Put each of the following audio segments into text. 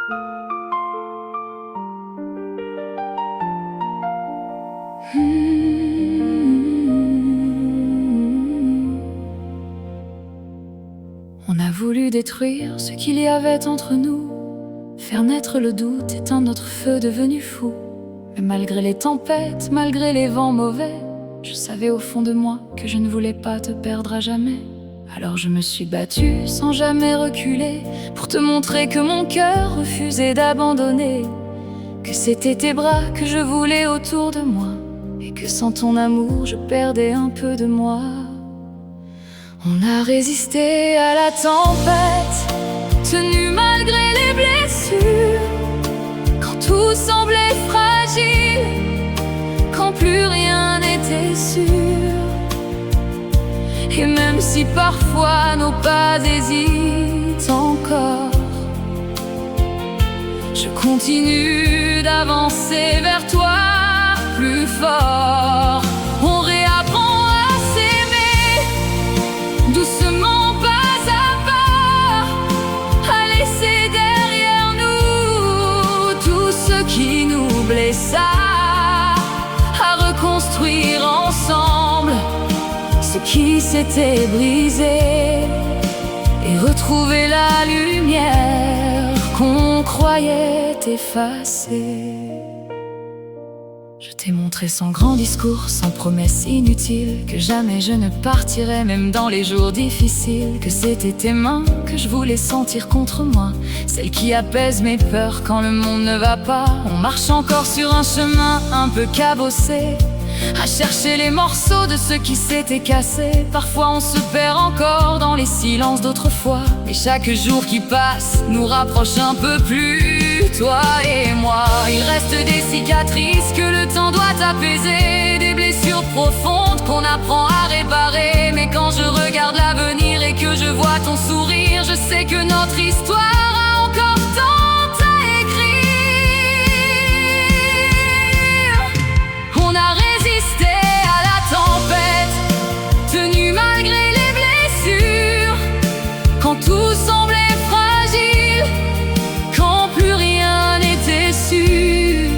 On a voulu détruire ce qu'il y avait entre nous, faire naître le doute, éteindre notre feu devenu fou. Mais malgré les tempêtes, malgré les vents mauvais, je savais au fond de moi que je ne voulais pas te perdre à jamais. Alors je me suis battue sans jamais reculer, pour te montrer que mon cœur refusait d'abandonner, que c'était tes bras que je voulais autour de moi, et que sans ton amour je perdais un peu de moi. On a résisté à la tempête, tenu malgré les blessures, quand tout semblait fragile, quand plus rien n'était sûr. Et même si parfois nos pas hésitent encore, je continue d'avancer vers toi plus fort. On réapprend à s'aimer, doucement pas à pas, à laisser derrière nous tout ce qui nous blessa, à reconstruire ensemble ce qui s'était brisé, et retrouver la lumière qu'on croyait effacée. Je t'ai montré sans grand discours, sans promesse inutile, que jamais je ne partirais même dans les jours difficiles, que c'était tes mains que je voulais sentir contre moi, celles qui apaisent mes peurs quand le monde ne va pas. On marche encore sur un chemin un peu cabossé, à chercher les morceaux de ce qui s'était cassé. Parfois on se perd encore dans les silences d'autrefois, et chaque jour qui passe nous rapproche un peu plus, toi et moi. Il reste des cicatrices que le temps doit apaiser, des blessures profondes qu'on apprend à réparer. Mais quand je regarde l'avenir et que je vois ton sourire, je sais que notre histoire a encore tant à écrire. On a résisté à la tempête, tenu malgré les blessures, quand tout semblait fragile, quand plus rien n'était sûr.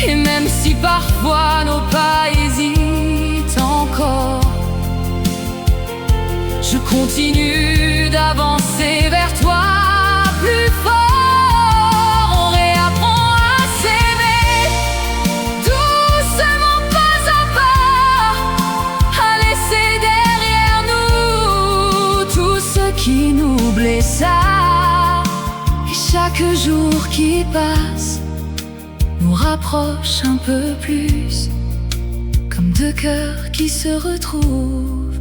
Et même si parfois nos pas hésitent encore, je continue d'avancer vers toi plus fort. On réapprend à s'aimer, doucement pas à pas, à laisser derrière nous tout ce qui nous blessa. Et chaque jour qui passe nous rapproche un peu plus, comme deux cœurs qui se retrouvent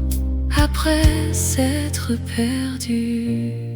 après s'être perdus.